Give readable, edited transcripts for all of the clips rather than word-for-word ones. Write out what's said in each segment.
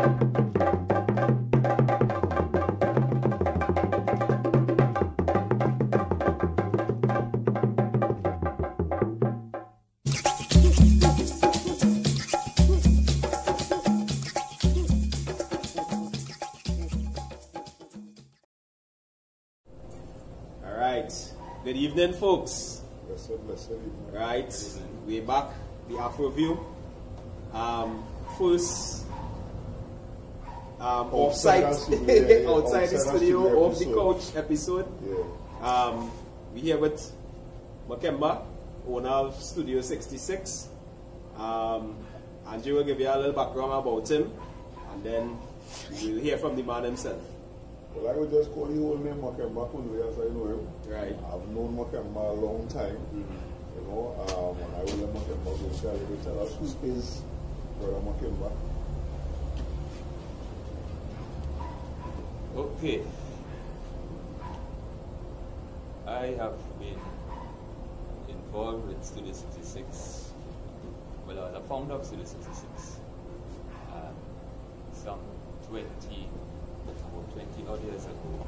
Good evening, folks. Blessed evening. Right, we're back. The Afro View. First outside the studio of the couch episode. Yeah. We're here with Makemba, owner of Studio 66. Andrew will give you a little background about him, and then we'll hear from the man himself. Well, I would just call the whole name Makemba Kunle as I know him. Right. I've known Makemba a long time. You know, and I will let Makemba go tell us who is Brother Makemba. Okay. I have been involved with Studio 66. Well, I was a founder of Studio 66. Some 20 odd years ago.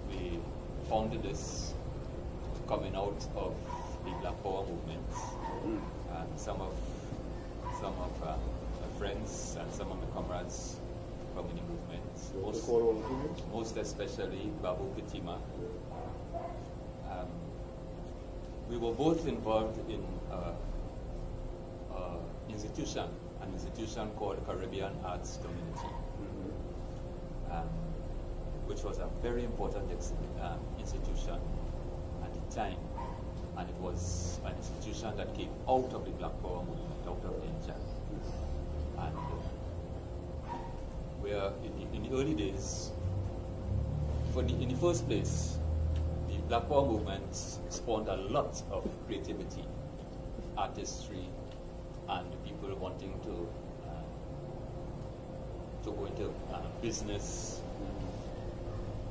We founded this coming out of the Black Power movement. Some of my friends and some of my comrades from the movement, most especially Babu Kitima. We were both involved in an institution called Caribbean Arts Community, which was a very important institution at the time, and it was an institution that came out of the Black Power movement, out of India. And where in the early days, in the first place, the Black Power movement spawned a lot of creativity, artistry, and people wanting to go into business,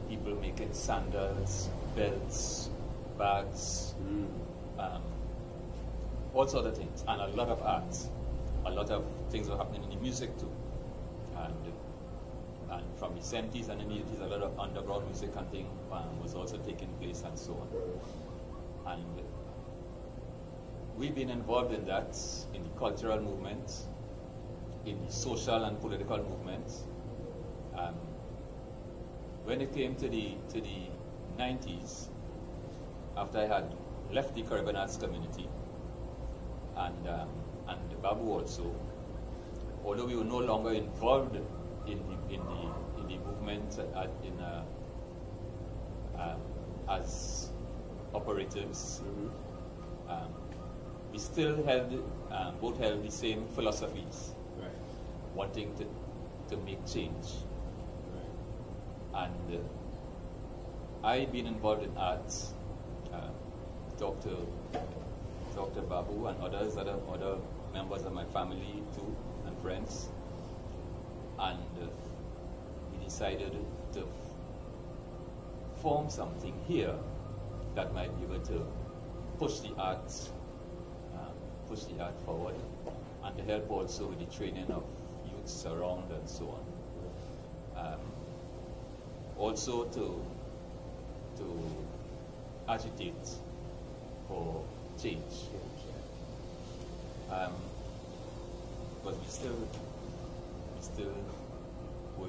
people making sandals, belts, bags, all sorts of things, and a lot of art. A lot of things were happening in the music too. And from the 70s and the 80s, a lot of underground music and thing was also taking place and so on. And we've been involved in that, in the cultural movement, in the social and political movement. When it came to the 90s, after I had left the Caribbean Arts Community, and Babu also, although we were no longer involved in the movement as operatives, we still both held the same philosophies, right, wanting to make change. Right. And I've been involved in arts, talked to Babu and other members of my family too, and friends, and we decided to form something here that might be able to push the art forward, and to help also with the training of youths around and so on. Also to agitate for change. But we still were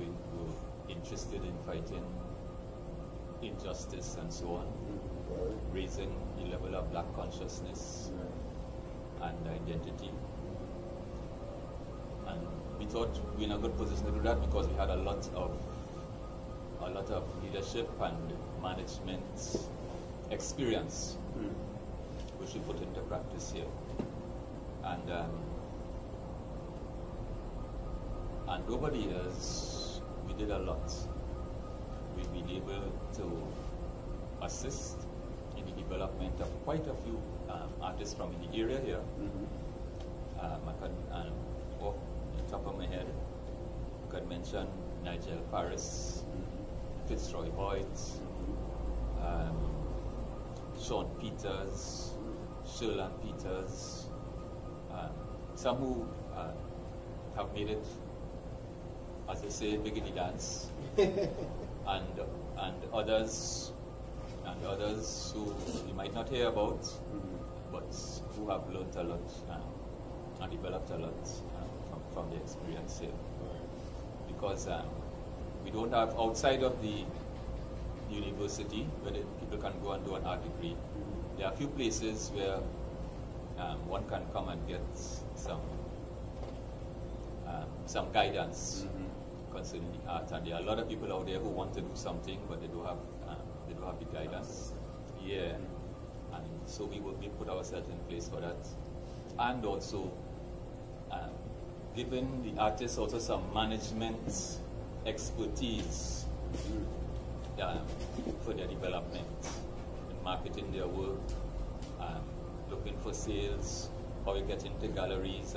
interested in fighting injustice and so on, raising the level of black consciousness and identity. And we thought we were in a good position to do that because we had a lot of leadership and management experience, which we put into practice here. And over the years, we did a lot. We've been able to assist in the development of quite a few artists from the area here. Off the top of my head, I could mention Nigel Paris, Fitzroy Hoyt, Sean Peters, Sherlan Peters, some who have made it, as they say, biggity dance, and others who you might not hear about, but who have learned a lot and developed a lot from the experience here. Because we don't have, outside of the university where people can go and do an art degree, there are a few places where one can come and get some guidance concerning the art, and there are a lot of people out there who want to do something, but they don't have the guidance. Yeah, and so we put ourselves in place for that, and also giving the artists also some management expertise for their development, in marketing their work, looking for sales, how we get into galleries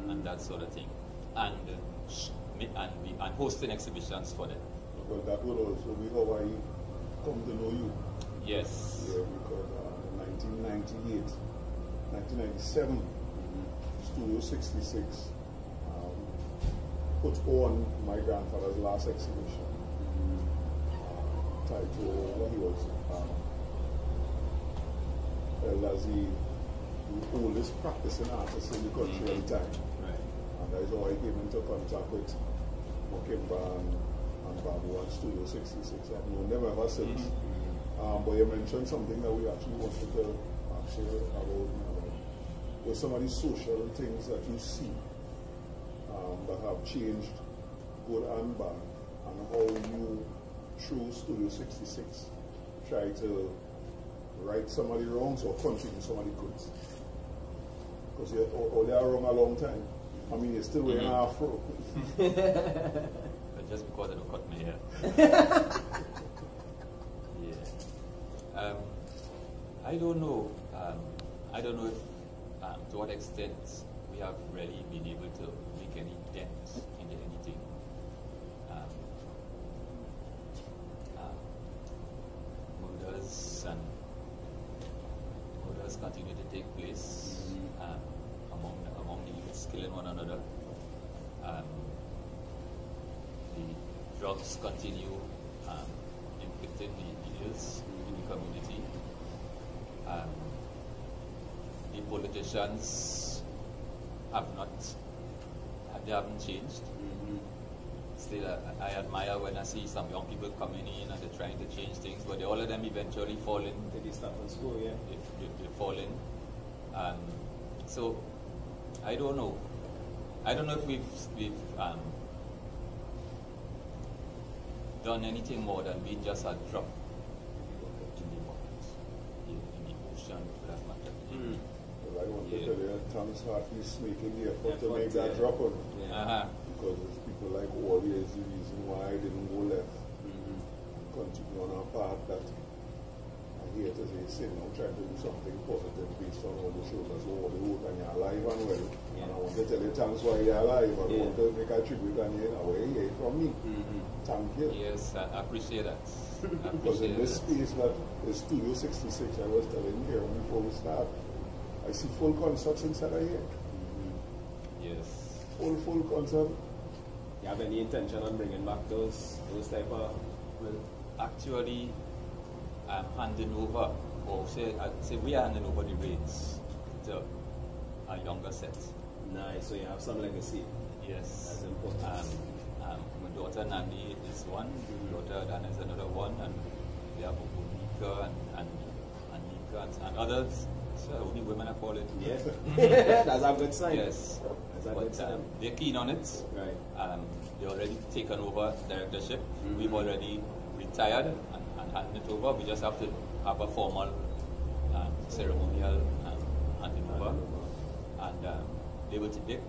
and that sort of thing, and hosting exhibitions for them. Because that would also be how I come to know you. Yes. Yeah, because in 1997, Studio 66 put on my grandfather's last exhibition, titled, what he was, as the oldest practicing artist in the country at the time. Right. And that is how I came into contact with Makemba and Babu and Studio 66. I've known them ever since. But you mentioned something that we actually wanted to ask you about. What some of the social things that you see that have changed, good and bad, and how you, through Studio 66, try to right some of the wrongs or contribute some of the goods. Because you're only wrong a long time. I mean, you're still wearing an afro. But just because I don't cut my hair. Yeah. I don't know. I don't know if to what extent we have really been able to make any dent into anything. Murders continue to take place among the youths, killing one another. The drugs continue inflicting the ills in the community. The politicians haven't changed. Still, I admire when I see some young people coming in and they're trying to change things, but all of them eventually fall in. They start from school, yeah. They fall in. So, I don't know. I don't know if we've done anything more than we just had dropped in the bucket, in the ocean, for that matter. Well, I want to tell you, Tom's heart is making the effort to make that drop on. Because it's people like all the reason why I didn't go left. Continue on our path that I'm here to say, I'm trying to do something positive based on all the shows, all the work, and you're alive and well. And I want to tell you thanks why you're alive. I want to make a tribute and you know, hear from me. Thank you. Yes, I appreciate that. Because in this space that is Studio 66, I was telling you before we start, I see full concerts inside of here. Yes. Full concert. You have any intention on bringing back those type of? Well, actually, I'm handing over, or say we are handing over the reins to a younger set. Nice. So you have some legacy. Yes. That's important. My daughter Nandi is one. Daughter Dan is another one, and we have Ogunwumi and Nika and others. So only women are calling. Yes. That's a good sign. Yes. They're keen on it. Right. They already taken over directorship. We've already retired and handed it over. We just have to have a formal ceremonial handing over. And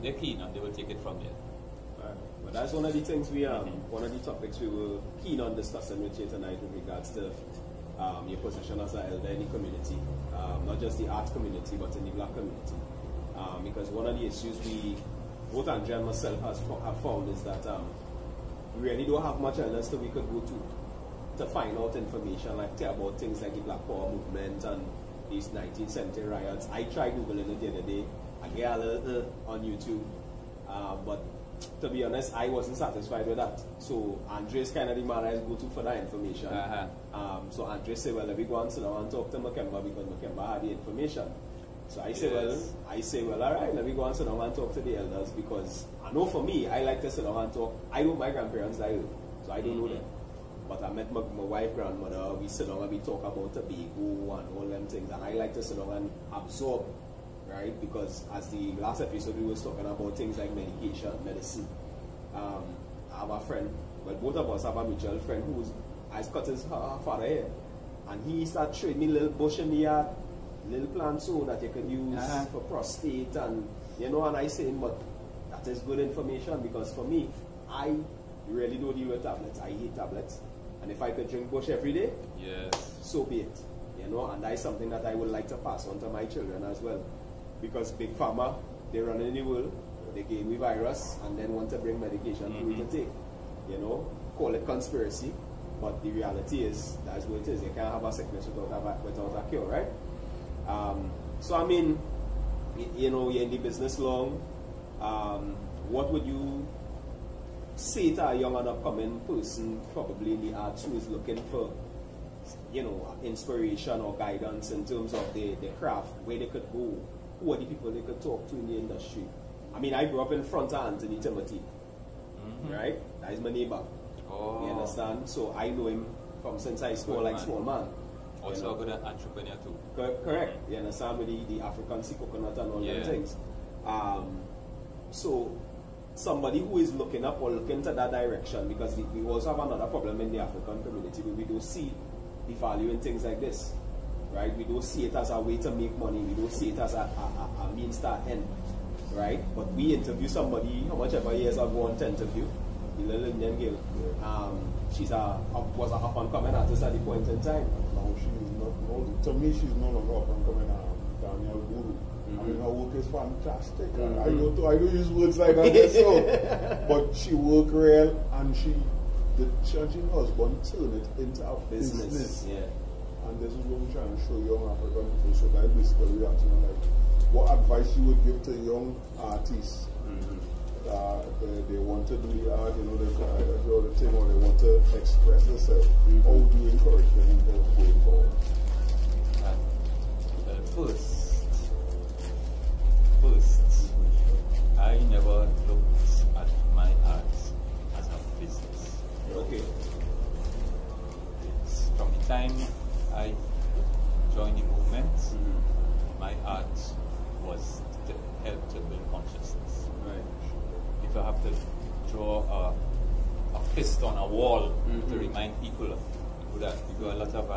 they're keen and they will take it from there. Right. But that's one of the things one of the topics we were keen on discussing with you tonight with regards to your position as an elder in the community. Not just the art community, but in the black community. Because one of the issues both Andrea and myself have found is that we really don't have much elders that we could go to find out information about things like the Black Power movement and these 1970 riots. I tried Googling it the other day. I get a little on YouTube. But to be honest, I wasn't satisfied with that. So Andres kind of the man I go to for that information. So Andres said, well, let me go and sit down and talk to Makemba because Makemba had the information. So I say, well, all right, let me go and sit down and talk to the elders because I know for me, I like to sit down and talk. I know my grandparents died, so I don't know them. But I met my wife, grandmother, we sit down and we talk about Tobago and all them things. And I like to sit down and absorb, right? Because as the last episode we was talking about things like medication, medicine. I have a friend, well, both of us have a mutual friend who's cut his father hair. And he started showing me little bush in the yard, little plants so that you can use for prostate and, you know, and I say, but that is good information because for me, I really don't deal with tablets. I hate tablets. And if I could drink bush every day, so be it. You know, and that is something that I would like to pass on to my children as well. Because Big Pharma, they run in the world, they gave me virus and then want to bring medication for me to take. You know, call it conspiracy, but the reality is, that's what it is. You can't have a sickness without a cure, right? So I mean, you know, you're in the business long. What would you say to a young and upcoming person, probably in the arts, who is looking for, you know, inspiration or guidance in terms of the craft, where they could go, who are the people they could talk to in the industry? I mean, I grew up in front of Anthony Timothy, right? That is my neighbor. Oh. You understand? So I know him from since I small, like small man. Also a good entrepreneur too. Correct. You understand with the African sea coconut and all them things. So somebody who is looking up or looking to that direction, because we also have another problem in the African community where we don't see the value in things like this, right? We don't see it as a way to make money. We don't see it as a means to end, right? But we interview somebody, how much ever years ago on to interview, the little Indian girl. She's was a up-and-coming artist at the point in time. Now she's not, to me she's no longer up-and-coming Daniel Guru. I mean, her work is fantastic. I don't use words like that, so, but she work real and she knows but turn it into a business. Yeah. And this is what we're trying to show young African people. So that is basically reaction, like what advice you would give to young artists. They want to do the art, you know, they draw the thing, or they want to express themselves. How do you encourage them in going forward? First, I never looked at my art as a business. Okay. It's from the time I joined the movement, my art was to help to build consciousness. Right. If I have to draw a fist on a wall to remind people, you do a lot of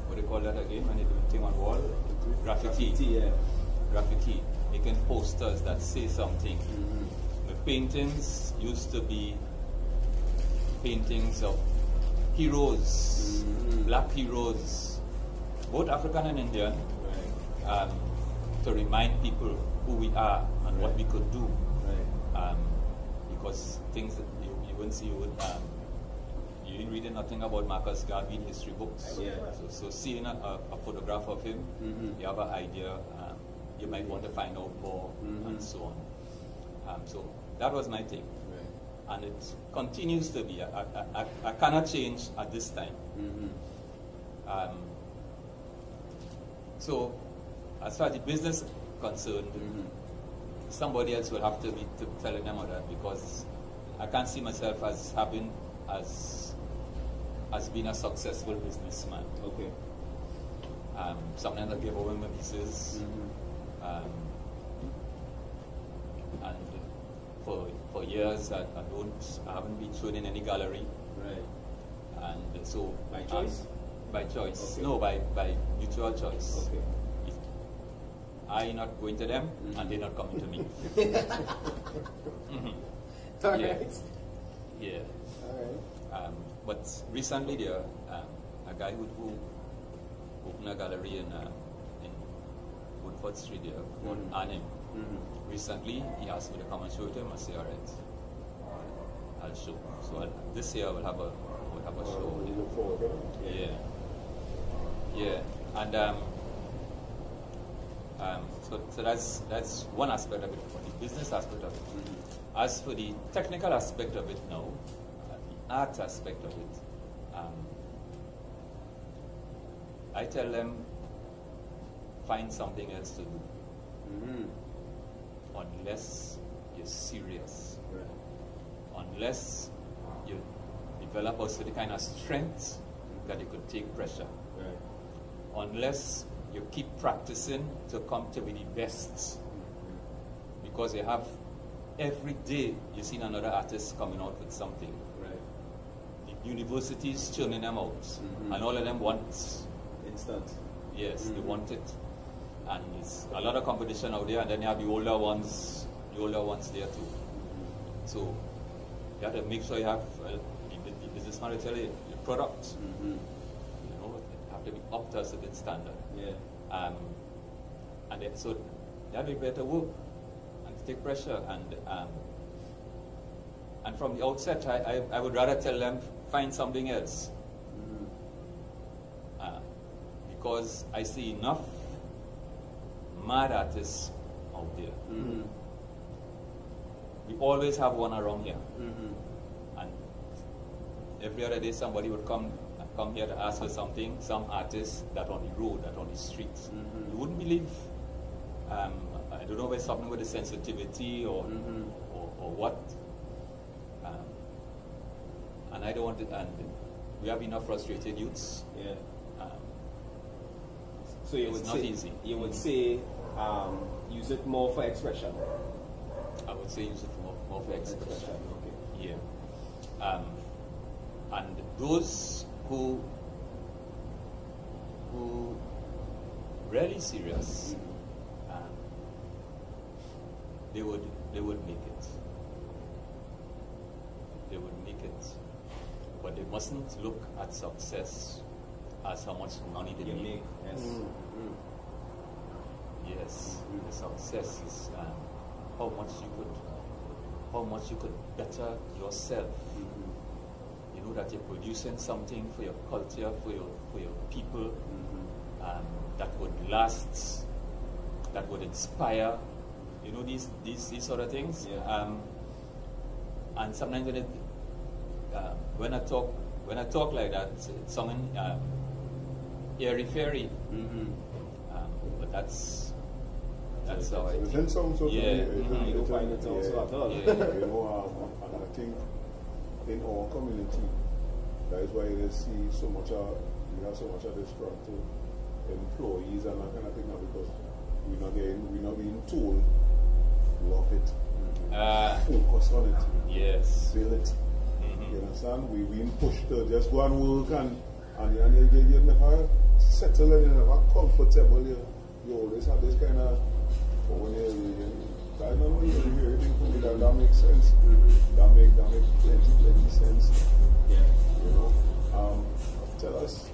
what do you call that again when you do a thing on wall? Graffiti. Graffiti. Making posters that say something. The paintings used to be paintings of heroes, black heroes, both African and Indian, to remind people who we are and what we could do. Because things that you wouldn't see, you ain't reading nothing about Marcus Garvey in history books. So seeing a photograph of him, you have an idea, you might want to find out more, and so on. So that was my thing. And it continues to be. I cannot change at this time. So as far as the business is concerned, somebody else will have to be telling them that, because I can't see myself as having as being a successful businessman. Okay. Sometimes I give away my pieces, and for years I haven't been shown in any gallery. Right. And so by choice. By choice. Okay. No, by mutual choice. Okay. I not going to them, and they're not coming to me. All right. Yeah. All right. But recently there, a guy who opened a gallery in Woodford Street there, called Anim. Recently, he asked me to come and show it to him. I said, all right, I'll show. So this year I will have a show. You look forward to it? Yeah. And So that's one aspect of it, for the business aspect of it. As for the technical aspect of it now, the art aspect of it, I tell them, find something else to do. Unless you're serious. Right. Unless you develop also the kind of strength that you could take pressure. Right. Unless you keep practicing to come to be the best. Because you have, every day you see another artist coming out with something. Right. The universities churning them out. And all of them want instant. Yes, they want it. And it's a lot of competition out there, and then you have the older ones there too. So you have to make sure you have the businessman will tell you your product. You know, it have to be up to a certain standard. Yeah. And then, so you have to be better work and to take pressure, and from the outset I would rather tell them find something else. Because I see enough mad artists out there. We always have one around here. And every other day somebody would come here to ask for something, some artist that on the road, that on the streets. You wouldn't believe, I don't know if it's something with the sensitivity or what. And I don't want it, and we have enough frustrated youths. Yeah. So you would not say, easy. You would say use it more for expression. I would say use it more for expression. Okay. Yeah. And those who really serious, they would make it. They would make it, but they mustn't look at success as how much money they make. Yes. Yes. The success is how much you could better yourself. You know that you're producing something for your culture, for your people, that would last, that would inspire. You know these sort of things. Yeah. And sometimes when I talk like that, it's something airy fairy. But that's how I It think. didn't sound so to me. You don't find it also at all. You know, and I think in our community, that is why you see so much we have so much of this from to employees and that kind of thing now, because we're not being told love it, focus on it, Yes. feel it. You understand? We're being pushed to just go and work and you never settle and you're never comfortable. You always have this kind of, but when I don't know, you hear anything from me that makes sense. That make plenty sense. Yeah. You know, tell us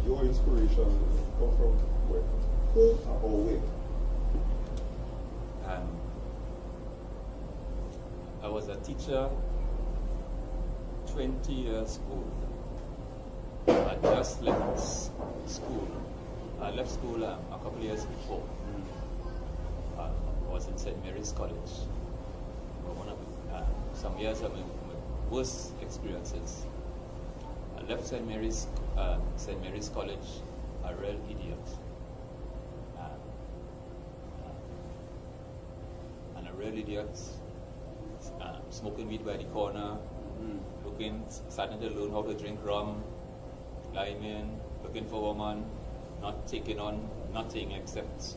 your inspiration come from where? Who or where? I was a teacher 20 years old. I just left school. I left school a couple of years before. I was in St. Mary's College. One of some years of my worst experiences. I left St. Mary's College a real idiot. And a real idiot, smoking weed by the corner, starting to learn how to drink rum, climbing, looking for a woman, not taking on nothing except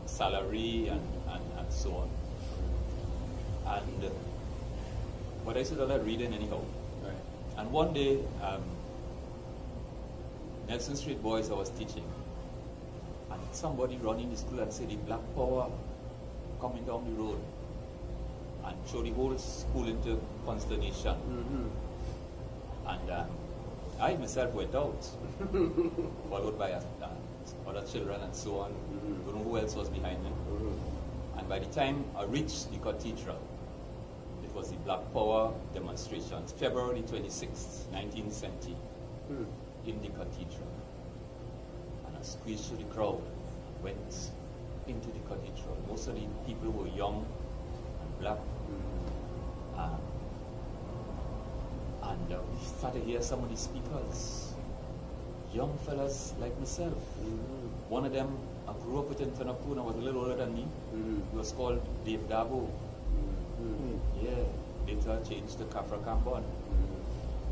salary and so on. And but I started reading anyhow. Right. And one day, Nelson Street Boys I was teaching, and somebody running the school and said the Black Power coming down the road, and throw the whole school into consternation. And I myself went out, followed by other children and so on. Don't know who else was behind me. And by the time I reached the cathedral, it was the Black Power demonstrations, February 26th, 1970, in the cathedral. And I squeezed through the crowd, went into the cathedral. Most of the people were young and black. And we started to hear some of the speakers, young fellas like myself. One of them, I grew up with in Tanapuna, was a little older than me. He was called Dave Dabo. Yeah, later changed to Kafra Kambon.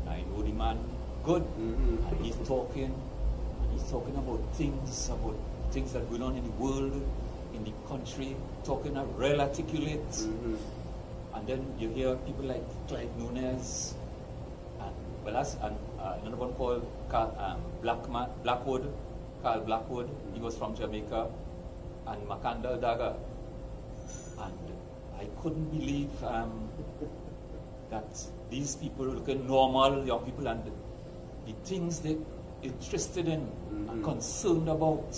I know the man good. And he's talking about things that are going on in the world, in the country, talking real articulate. And then you hear people like Clive Nunes, and another one called Carl Blackwood. He was from Jamaica, and Makanda Daga. And I couldn't believe that these people looking normal, young people, and the things they're interested in, and concerned about,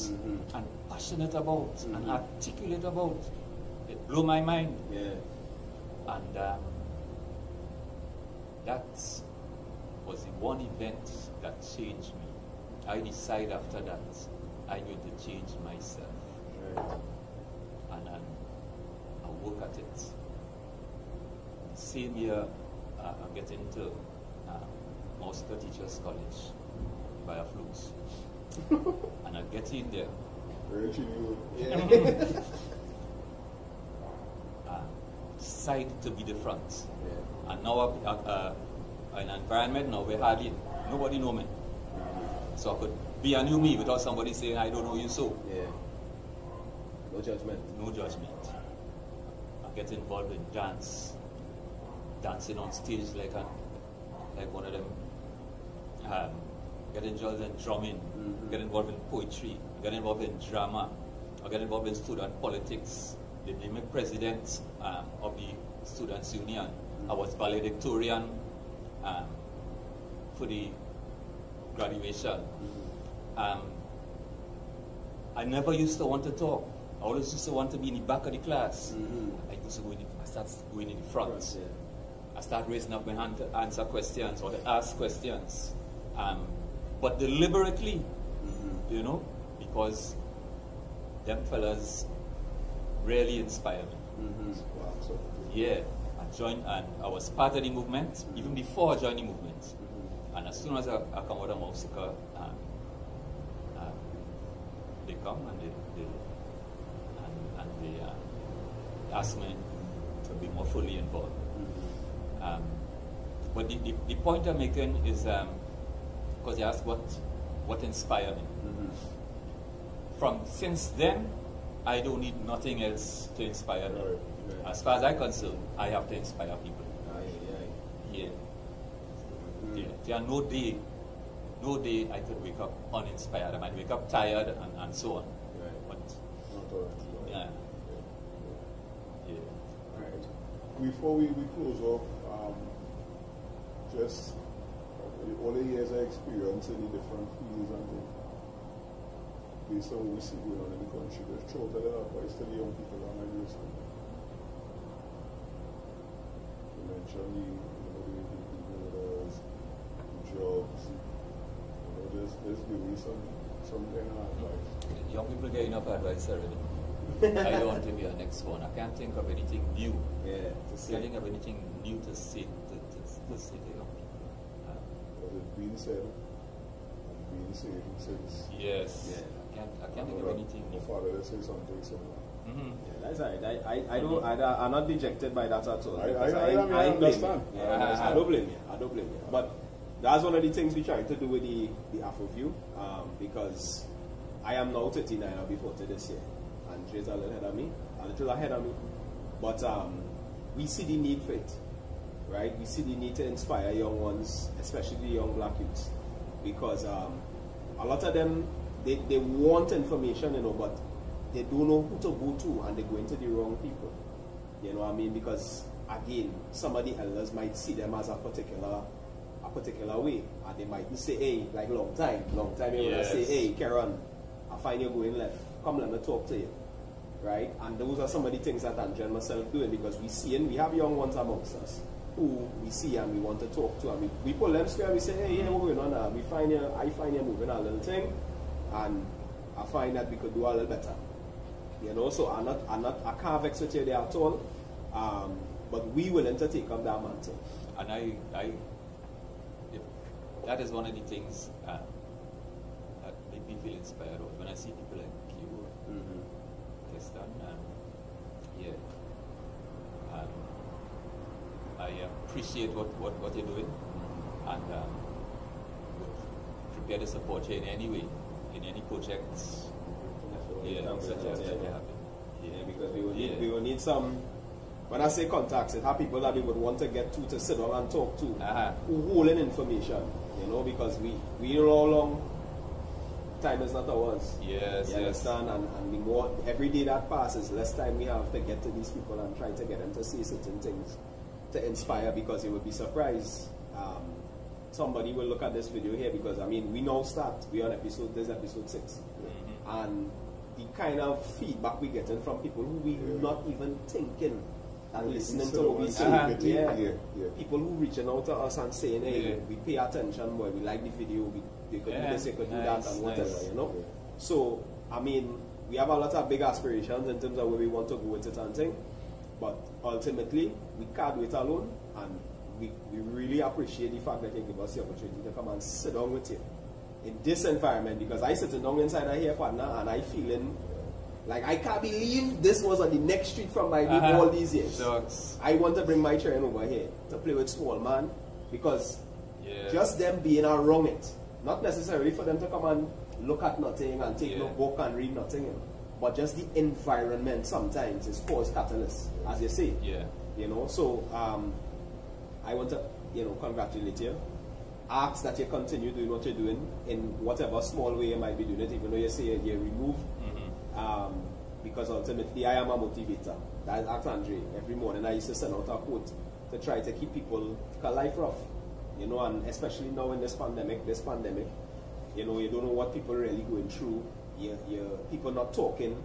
and passionate about, and articulate about, it blew my mind. And that was the one event that changed me. I decided after that I need to change myself. And I work at it. The same year, I'm getting into Master Teachers College by a flukes. And I get in there. Decided to be the front. And now in an environment now where hardly nobody know me. So I could be a new me without somebody saying, I don't know you so. No judgment. No judgment. I get involved in dance. Dancing on stage like one of them. Get involved in drumming. Get involved in poetry. Get involved in drama. I get involved in student politics. They made me president of the Students' Union. I was valedictorian for the graduation. I never used to want to talk. I always used to want to be in the back of the class. I used to go I started going in the front. I started raising up my hand to answer questions or to ask questions. But deliberately, you know, because them fellas really inspired me. Yeah, I joined and I was part of the movement, even before I joined the movement. And as soon as I come out of Mexico, they come and they ask me to be more fully involved. But the point I'm making is, because you asked what inspired me. Since then, I don't need nothing else to inspire me. As far as I'm concerned, I have to inspire people. There are no day I could wake up uninspired. I might wake up tired and so on. But Before we close off, just all the years of experience in the different fields and things, based on what we see going on in the country, just throw out the advice to the young people that might be listening. You mentioned the jobs, just give me some kind of advice. Young people get enough advice already. I don't want to be the next one. I can't think of anything new. I can't think of anything new to say to young people. Because it's been said and been said since. Yes. I can't think of anything new. My father will say something similar. That's right. I'm not dejected by that at all. I understand. I don't blame you. But that's one of the things we try to do with the Afro View, because I am now 39, I'll be 40 this year. And Jay's a little ahead of me. But we see the need for it, right? We see the need to inspire young ones, especially the young black youths, because a lot of them, they want information, but they don't know who to go to, and they go into the wrong people. You know what I mean? Because again, some of the elders might see them as a particular way, and they might say, hey, like long time, they will say, hey, Karen, I find you going left. Come, let me talk to you, right? And those are some of the things that Andrew and myself doing, because we have young ones amongst us who we see and we want to talk to, and we pull them square. We say, hey, what's going on? I find you moving a little thing, and I find that we could do a little better. You know, so I can't vex with you there at all. But we willing to take up that mantle. And that is one of the things that make me feel inspired when I see people like you, Kestan, I appreciate what you're doing, and would prepare to support you in any way, in any projects. Because we will need some. When I say contacts, it have people that we would want to get to sit down and talk to, who hold in information, you know, because we know how long time is not ours. Yes, you understand? And the more, every day that passes, less time we have to get to these people and try to get them to say certain things to inspire, because you would be surprised. Somebody will look at this video here, because I mean, we now start, we're on this is episode 6. And the kind of feedback we're getting from people who we're not even thinking and listening to what we say. People who reaching out to us and saying, hey, we pay attention, boy, we like the video, they could do this, they could do that, and whatever, you know. So, I mean, we have a lot of big aspirations in terms of where we want to go with it and thing, but ultimately, we can't do it alone, and we really appreciate the fact that you give us the opportunity to come and sit down with you in this environment, because I sitting down inside of here, partner, and I feeling like I can't believe this was on the next street from my room all these years. Shucks. I want to bring my children over here to play with small man, because just them being around it, not necessarily for them to come and look at nothing and take no book and read nothing, but just the environment sometimes is cause catalyst, as you say. You know, so I want to, you know, congratulate you. Ask that you continue doing what you're doing in whatever small way you might be doing it, even though you say you remove. Because ultimately I am a motivator. That is Act Andre. Every morning I used to send out a quote to try to keep people life rough. You know, and especially now in this pandemic, you know, you don't know what people are really going through. People not talking.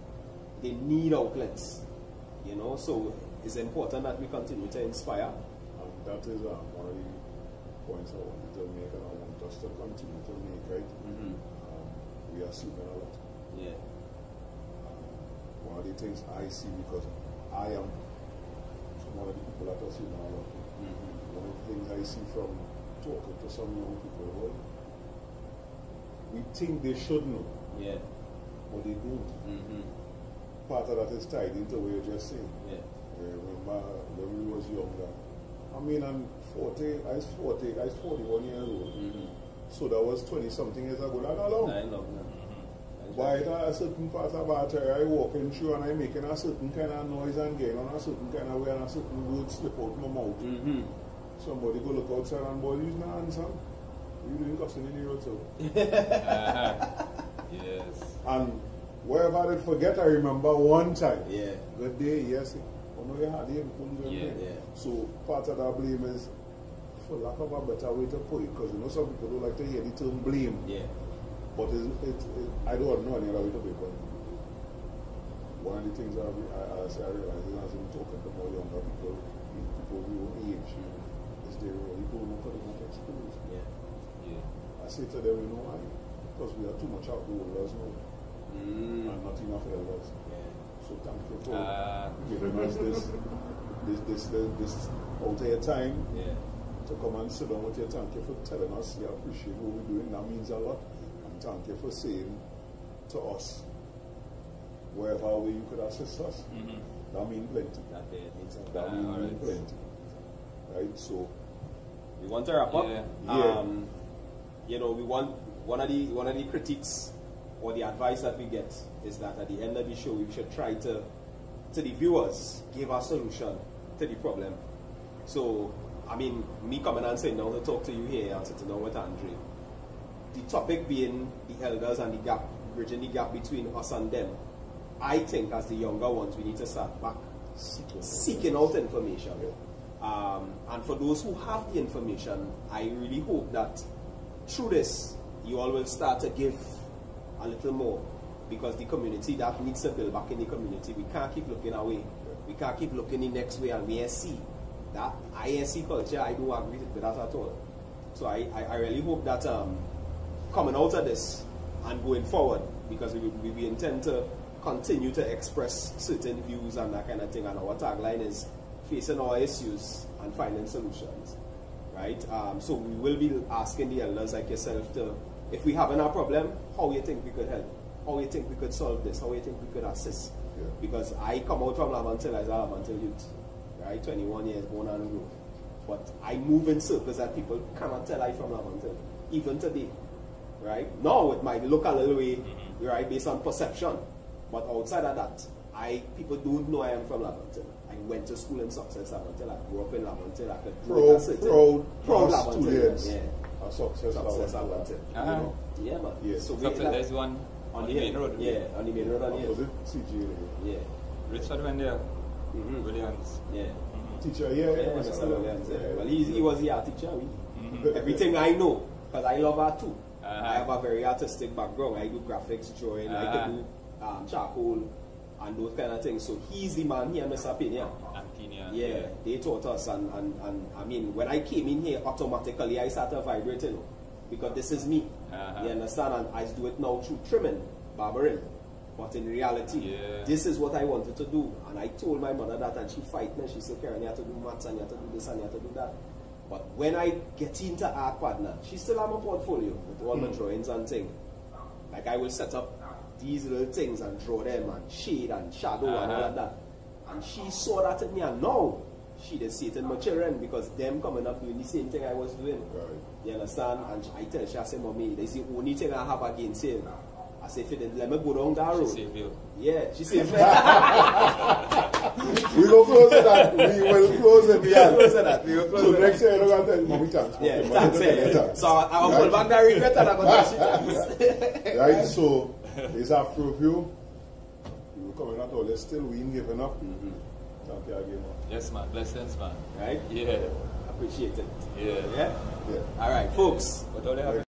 They need outlets. You know, so it's important that we continue to inspire. That is one of the points I wanted to make, and I want us to continue to make, right? We are sleeping a lot. One of the things I see, because I am one of the people that are sleeping a lot. One of the things I see from talking to some young people, well, we think they should know, but they don't. Part of that is tied into what you're just saying. Remember when we was younger, I mean, I was 41 years old. So that was 20-something years ago. That's not long. But at a certain part of Barataria, I walking through and I making a certain kind of noise and getting on a certain kind of way, and a certain word slip out my mouth. Somebody go look outside and boy, use my hands, son. You doing cussing in the road, so. And wherever I did forget, I remember one time. Good day, yes. So part of that blame is, for lack of a better way to put it, because you know some people don't like to hear the term blame. But I don't know any other way to put it. One of the things I realize is, as I'm talking to more younger people who age, is they really don't know because they're not exposed. I say to them, you know why? Because we are too much outdoors now, and not enough elders. So thank you for giving us this out of your time to come and sit down with you. Thank you for telling us you appreciate what we're doing. That means a lot. And thank you for saying to us, wherever way you could assist us, that means plenty. That means plenty. Right? So we want to wrap up. You know, we want one of the critiques or the advice that we get is that at the end of the show we should try to the viewers give a solution to the problem. So I mean, me coming and saying now to talk to you here and sitting down with Andre, the topic being the elders and the gap, bridging the gap between us and them. I think as the younger ones we need to start back seeking out information. And for those who have the information, I really hope that through this you all will start to give a little more, because the community that needs to build back in the community. We can't keep looking away. We can't keep looking the next way, and we see that ISC culture. I don't agree with that at all. So I really hope that coming out of this and going forward, because we intend to continue to express certain views and that kind of thing, and our tagline is facing our issues and finding solutions, right? So we will be asking the elders like yourself to, if we have a problem, how you think we could help? How you think we could solve this? How you think we could assist? Yeah. Because I come out from Lamantil as a Lamantil youth, right? 21 years, born and grew. But I move in circles that people cannot tell I from Lamantil, even today, right? Now it might look a little way, right, based on perception. But outside of that, people don't know I am from Lamantil. I went to school in Success Lamantil. I grew up in Lamantil. I could proud Lamantil. Yeah. Success Lamantil. Yeah, man. Yeah. So there's one on the main road. Yeah, on the main road on here. Was it CG? Yeah. Richard went there. Williams. Yeah. Teacher, Mr. Williams. Well, he was the art teacher. Everything I know, because I love art too. I have a very artistic background. I do graphics, drawing, I can do charcoal and those kind of things. So he's the man here, Mr. Pena. Yeah, they taught us, and I mean, when I came in here, automatically I started vibrating because this is me. You understand? And I do it now through trimming, barbering. But in reality, this is what I wanted to do. And I told my mother that, and she fight me. She said, Karen, you have to do maths, and you have to do this, and you have to do that. But when I get into art partner, she still have a portfolio with all my drawings and things. Like I will set up these little things and draw them and shade and shadow and all of that. And she saw that in me, and now she did see it in my children because them coming up doing the same thing I was doing. Right. You understand? And I tell her, I say, Mommy, that's the only thing I have against him. I say, let me go down that road. She saved you. Yeah, she saved me. We will close that. We will close it. Yeah, close that. We will close so next year, you're going to tell Mommy thanks. Yeah, thanks. So I will pull back that regret and I'm going to thanks. Right, so this after review. We were coming out all this still, we ain't giving up. Thank you again, man. Yes, man. Blessings, man. Right? Yeah. Appreciate it. Yeah. All right, folks. What all they have?